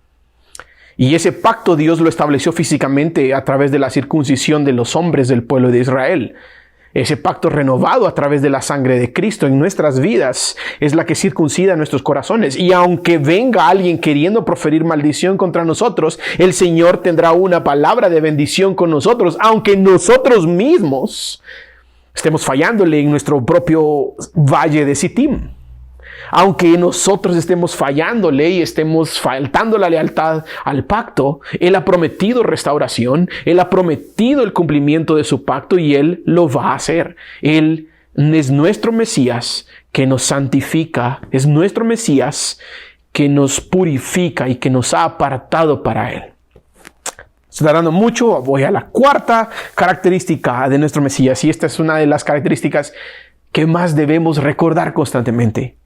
Y ese pacto Dios lo estableció físicamente a través de la circuncisión de los hombres del pueblo de Israel. Ese pacto renovado a través de la sangre de Cristo en nuestras vidas es la que circuncida nuestros corazones. Y aunque venga alguien queriendo proferir maldición contra nosotros, el Señor tendrá una palabra de bendición con nosotros, aunque nosotros mismos estemos fallándole en nuestro propio valle de Sittim. Aunque nosotros estemos fallándole y estemos faltando la lealtad al pacto, Él ha prometido restauración, Él ha prometido el cumplimiento de su pacto y Él lo va a hacer. Él es nuestro Mesías que nos santifica, es nuestro Mesías que nos purifica y que nos ha apartado para Él. Estoy hablando mucho, voy a la 4ª característica de nuestro Mesías, y esta es una de las características que más debemos recordar constantemente.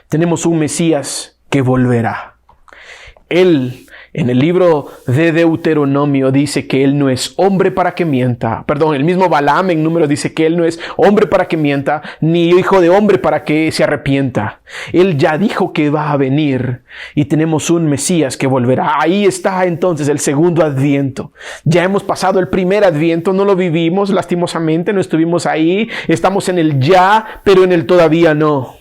Tenemos un Mesías que volverá. Él, en el libro de Deuteronomio, dice que Él no es hombre para que mienta. Perdón, el mismo Balaam en Números dice que Él no es hombre para que mienta, ni hijo de hombre para que se arrepienta. Él ya dijo que va a venir y tenemos un Mesías que volverá. Ahí está entonces el segundo adviento. Ya hemos pasado el primer adviento, no lo vivimos lastimosamente, no estuvimos ahí. Estamos en el ya, pero en el todavía no.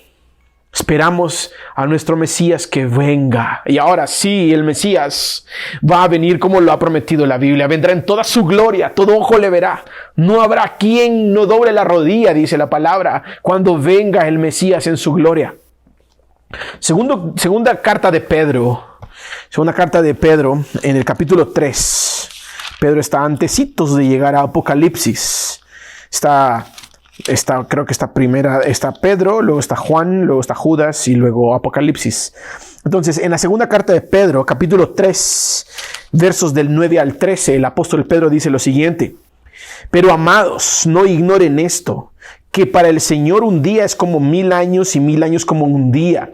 Esperamos a nuestro Mesías que venga. Y ahora sí, el Mesías va a venir como lo ha prometido la Biblia. Vendrá en toda su gloria, todo ojo le verá. No habrá quien no doble la rodilla, dice la palabra, cuando venga el Mesías en su gloria. Segunda carta de Pedro, en el capítulo 3. Pedro está antecitos de llegar a Apocalipsis. Creo que está Pedro, luego está Juan, luego está Judas y luego Apocalipsis. Entonces, en la segunda carta de Pedro, capítulo 3, versos del 9 al 13, el apóstol Pedro dice lo siguiente: pero amados, no ignoren esto, que para el Señor un día es como 1000 años y 1000 años como un día.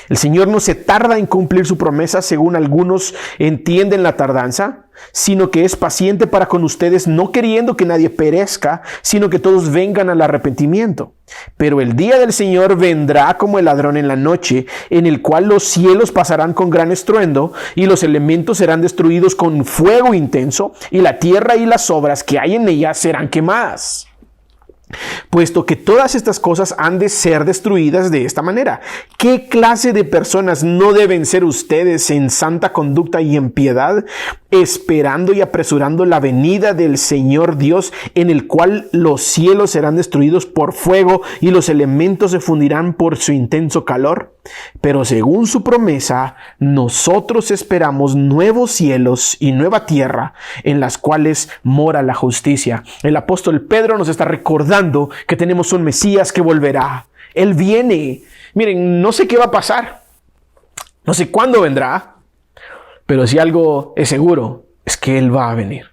El Señor no se tarda en cumplir su promesa, según algunos entienden la tardanza, sino que es paciente para con ustedes, no queriendo que nadie perezca, sino que todos vengan al arrepentimiento. Pero el día del Señor vendrá como el ladrón en la noche, en el cual los cielos pasarán con gran estruendo, y los elementos serán destruidos con fuego intenso, y la tierra y las obras que hay en ella serán quemadas. Puesto que todas estas cosas han de ser destruidas de esta manera, ¿qué clase de personas no deben ser ustedes en santa conducta y en piedad, esperando y apresurando la venida del Señor Dios, en el cual los cielos serán destruidos por fuego y los elementos se fundirán por su intenso calor? Pero según su promesa, nosotros esperamos nuevos cielos y nueva tierra, en las cuales mora la justicia. El apóstol Pedro nos está recordando que tenemos un Mesías que volverá. Él viene. Miren, no sé qué va a pasar. No sé cuándo vendrá. Pero si algo es seguro, es que Él va a venir.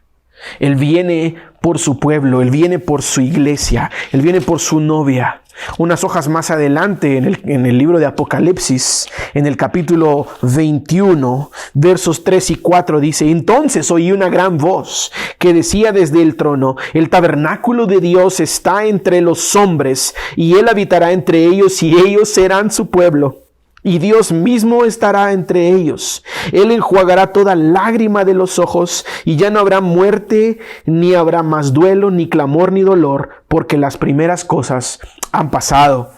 Él viene por su pueblo, Él viene por su iglesia, Él viene por su novia. Unas hojas más adelante en el libro de Apocalipsis, en el capítulo 21, versos 3 y 4 dice: entonces oí una gran voz que decía desde el trono: el tabernáculo de Dios está entre los hombres, y Él habitará entre ellos, y ellos serán su pueblo. Y Dios mismo estará entre ellos. Él enjuagará toda lágrima de los ojos, y ya no habrá muerte, ni habrá más duelo, ni clamor, ni dolor, porque las primeras cosas han pasado.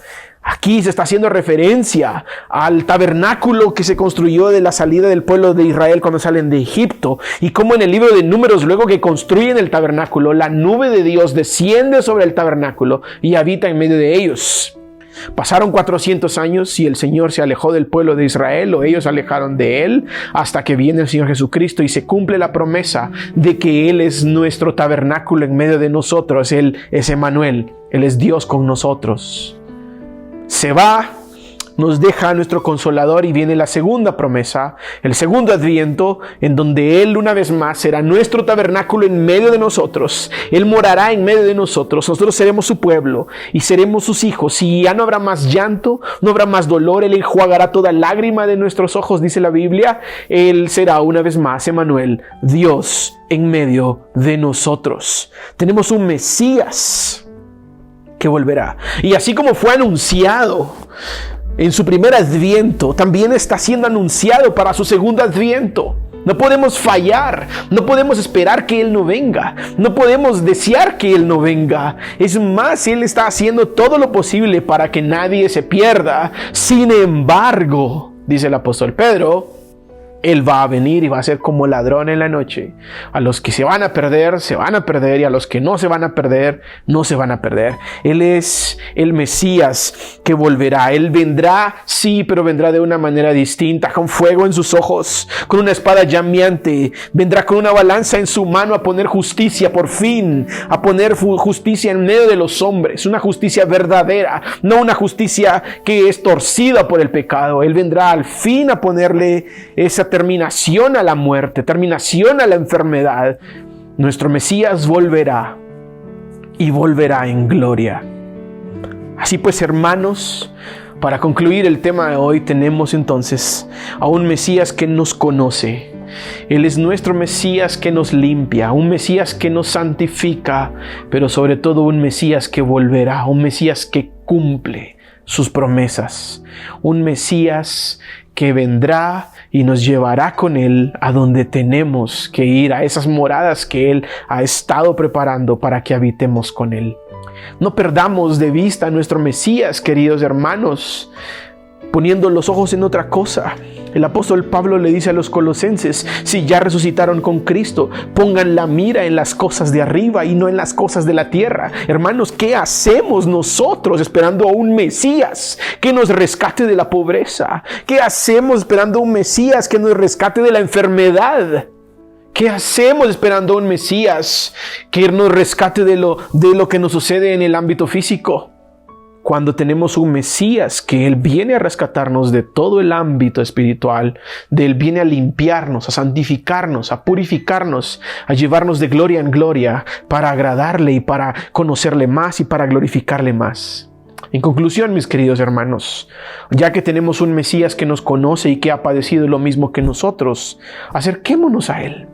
Aquí se está haciendo referencia al tabernáculo que se construyó de la salida del pueblo de Israel cuando salen de Egipto, y como en el libro de Números, luego que construyen el tabernáculo, la nube de Dios desciende sobre el tabernáculo y habita en medio de ellos. Pasaron 400 años y el Señor se alejó del pueblo de Israel, o ellos se alejaron de Él, hasta que viene el Señor Jesucristo y se cumple la promesa de que Él es nuestro tabernáculo en medio de nosotros. Él es Emmanuel, Él es Dios con nosotros. Se va, nos deja a nuestro Consolador, y viene la segunda promesa, el segundo adviento, en donde Él una vez más será nuestro tabernáculo en medio de nosotros. Él morará en medio de nosotros, nosotros seremos su pueblo y seremos sus hijos, y ya no habrá más llanto, no habrá más dolor. Él enjuagará toda lágrima de nuestros ojos, dice la Biblia. Él será una vez más Emmanuel, Dios en medio de nosotros. Tenemos un Mesías que volverá, y así como fue anunciado en su primer adviento, también está siendo anunciado para su segundo adviento. No podemos fallar, no podemos esperar que Él no venga, no podemos desear que Él no venga. Es más, Él está haciendo todo lo posible para que nadie se pierda. Sin embargo, dice el apóstol Pedro, Él va a venir y va a ser como ladrón en la noche. A los que se van a perder, y a los que no se van a perder, no se van a perder. Él es el Mesías que volverá. Él vendrá, sí, pero vendrá de una manera distinta, con fuego en sus ojos, con una espada llameante. Vendrá con una balanza en su mano a poner justicia, por fin, a poner justicia en medio de los hombres. Una justicia verdadera, no una justicia que es torcida por el pecado. Él vendrá al fin a ponerle esa terminación a la muerte, terminación a la enfermedad. Nuestro Mesías volverá, y volverá en gloria. Así pues, hermanos, para concluir el tema de hoy, tenemos entonces a un Mesías que nos conoce. Él es nuestro Mesías que nos limpia, un Mesías que nos santifica, pero sobre todo un Mesías que volverá, un Mesías que cumple sus promesas, un Mesías que vendrá y nos llevará con Él a donde tenemos que ir, a esas moradas que Él ha estado preparando para que habitemos con Él. No perdamos de vista a nuestro Mesías, queridos hermanos, poniendo los ojos en otra cosa. El apóstol Pablo le dice a los colosenses: si ya resucitaron con Cristo, pongan la mira en las cosas de arriba y no en las cosas de la tierra. Hermanos, ¿qué hacemos nosotros esperando a un Mesías que nos rescate de la pobreza? ¿Qué hacemos esperando a un Mesías que nos rescate de la enfermedad? ¿Qué hacemos esperando a un Mesías que nos rescate de lo que nos sucede en el ámbito físico? Cuando tenemos un Mesías que Él viene a rescatarnos de todo el ámbito espiritual, Él viene a limpiarnos, a santificarnos, a purificarnos, a llevarnos de gloria en gloria para agradarle y para conocerle más y para glorificarle más. En conclusión, mis queridos hermanos, ya que tenemos un Mesías que nos conoce y que ha padecido lo mismo que nosotros, acerquémonos a Él.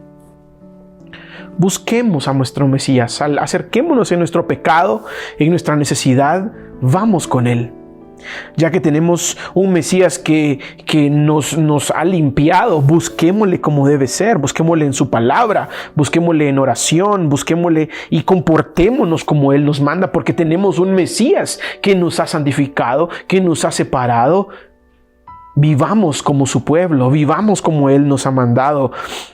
Busquemos a nuestro Mesías, acerquémonos en nuestro pecado, en nuestra necesidad, vamos con Él. Ya que tenemos un Mesías que nos ha limpiado, busquémosle como debe ser, busquémosle en su palabra, busquémosle en oración, busquémosle y comportémonos como Él nos manda, porque tenemos un Mesías que nos ha santificado, que nos ha separado. Vivamos como su pueblo, vivamos como Él nos ha mandado.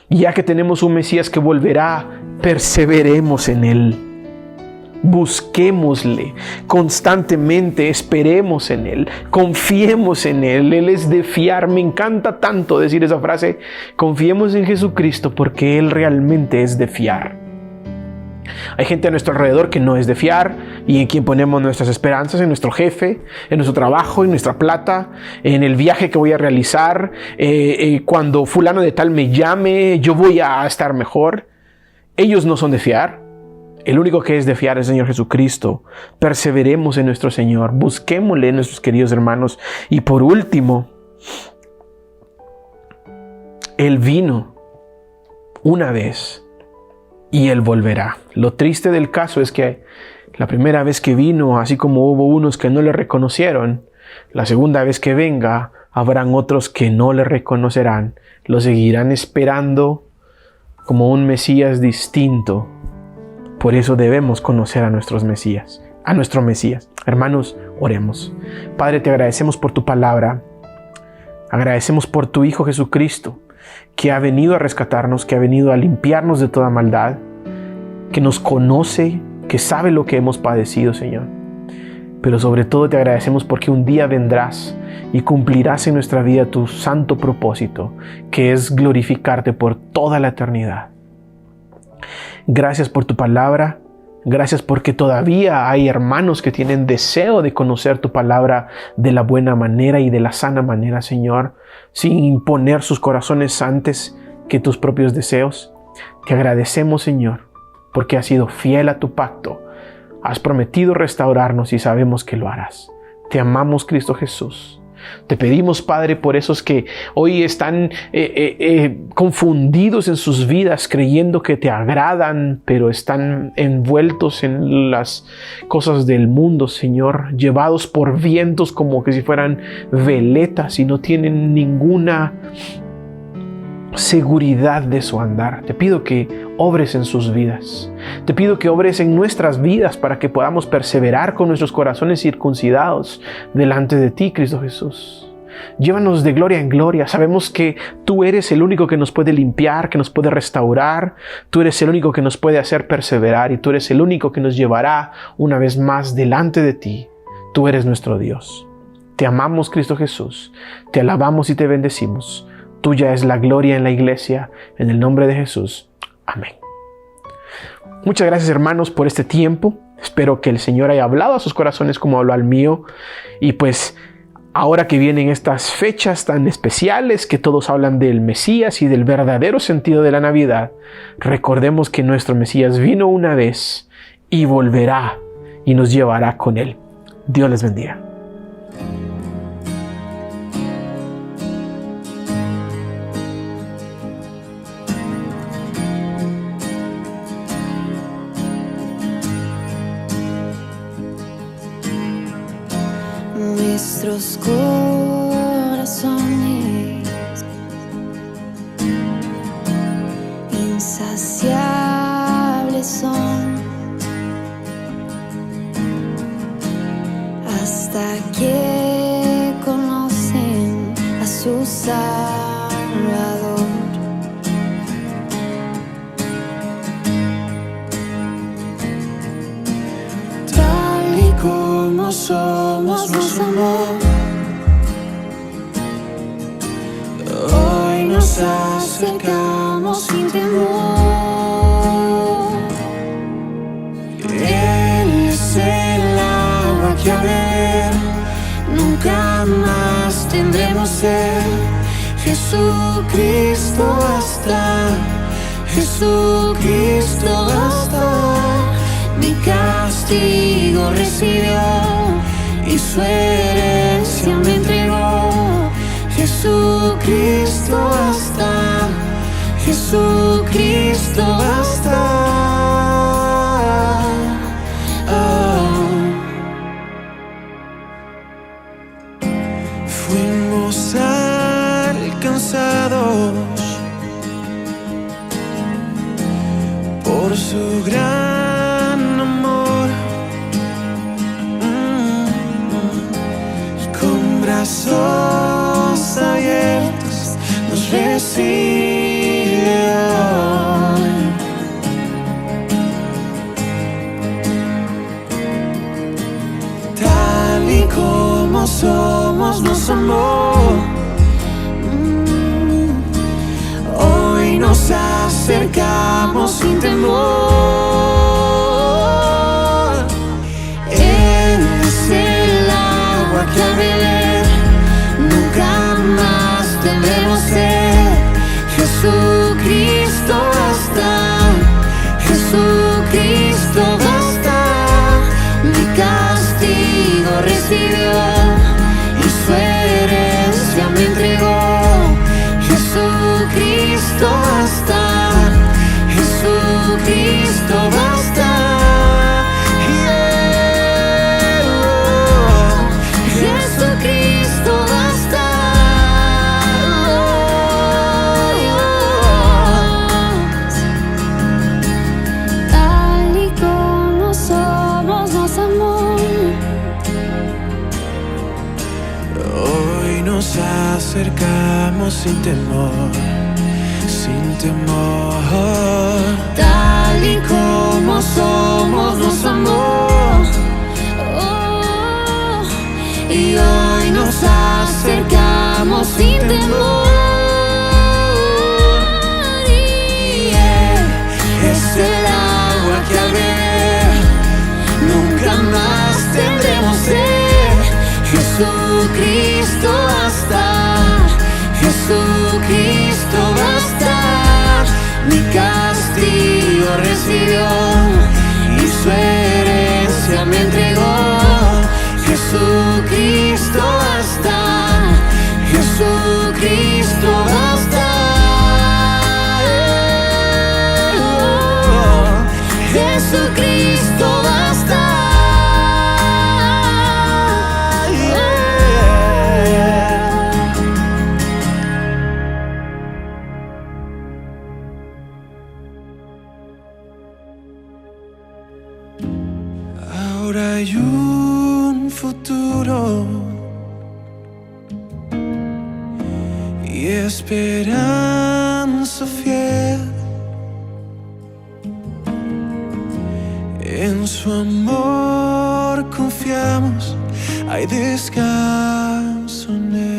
Y ya que tenemos un Mesías que volverá, perseveremos en Él. Busquémosle constantemente, esperemos en Él, confiemos en Él. Él es de fiar. Me encanta tanto decir esa frase: confiemos en Jesucristo, porque Él realmente es de fiar. Hay gente a nuestro alrededor que no es de fiar y en quien ponemos nuestras esperanzas: en nuestro jefe, en nuestro trabajo, en nuestra plata, en el viaje que voy a realizar, cuando fulano de tal me llame, yo voy a estar mejor. Ellos no son de fiar. El único que es de fiar es el Señor Jesucristo. Perseveremos en nuestro Señor. Busquémosle, nuestros queridos hermanos. Y por último, Él vino una vez y Él volverá. Lo triste del caso es que la primera vez que vino, así como hubo unos que no le reconocieron, la segunda vez que venga, habrán otros que no le reconocerán. Lo seguirán esperando como un Mesías distinto. Por eso debemos conocer a nuestro Mesías. Hermanos, oremos. Padre, te agradecemos por tu palabra. Agradecemos por tu Hijo Jesucristo, que ha venido a rescatarnos, que ha venido a limpiarnos de toda maldad, que nos conoce, que sabe lo que hemos padecido, Señor. Pero sobre todo te agradecemos porque un día vendrás y cumplirás en nuestra vida tu santo propósito, que es glorificarte por toda la eternidad. Gracias por tu palabra. Gracias porque todavía hay hermanos que tienen deseo de conocer tu palabra de la buena manera y de la sana manera, Señor, sin imponer sus corazones antes que tus propios deseos. Te agradecemos, Señor, porque has sido fiel a tu pacto. Has prometido restaurarnos y sabemos que lo harás. Te amamos, Cristo Jesús. Te pedimos, Padre, por esos que hoy están confundidos en sus vidas, creyendo que te agradan, pero están envueltos en las cosas del mundo, Señor, llevados por vientos como que si fueran veletas y no tienen ninguna seguridad de su andar. Te pido que obres en sus vidas. Te pido que obres en nuestras vidas para que podamos perseverar con nuestros corazones circuncidados delante de ti, Cristo Jesús. Llévanos de gloria en gloria. Sabemos que tú eres el único que nos puede limpiar, que nos puede restaurar. Tú eres el único que nos puede hacer perseverar y tú eres el único que nos llevará una vez más delante de ti. Tú eres nuestro Dios. Te amamos, Cristo Jesús. Te alabamos y te bendecimos. Tuya es la gloria en la iglesia, en el nombre de Jesús. Amén. Muchas gracias, hermanos, por este tiempo. Espero que el Señor haya hablado a sus corazones como habló al mío. Y pues, ahora que vienen estas fechas tan especiales, que todos hablan del Mesías y del verdadero sentido de la Navidad, recordemos que nuestro Mesías vino una vez y volverá y nos llevará con Él. Dios les bendiga. Nuestros corazones insaciables son hasta que conocen a su Salvador. Tal y como somos, nos amó. Hoy nos acercamos sin temor. Él es el agua que a beber nunca más tendremos sed. Jesucristo basta, Jesucristo basta. Mi castigo recibió y y su herencia me entregó. Jesucristo basta, Jesucristo basta. Fuimos alcanzados por su gran amor, con brazos abiertos nos recibe hoy. Tal y como somos nos amó. Hoy nos acercamos sin temor. Él es el agua que al beber nunca más tendremos sed. Jesucristo basta, Jesucristo basta. Mi castigo recibió y su herencia me entregó. Jesucristo basta, Jesucristo basta. Jesucristo basta. Tal y como somos nos amó. Hoy nos acercamos sin temor, sin temor. Tal y como somos nos amó. Oh, y hoy nos acercamos sin temor. Y Él es el agua que al beber nunca más tendremos sed. Jesucristo basta, Jesucristo basta. Mi castigo recibió y su herencia me entregó. Jesucristo basta, Jesucristo basta. Jesucristo basta. Ahora hay un futuro y esperanza fiel. En su amor confiamos, hay descanso en él.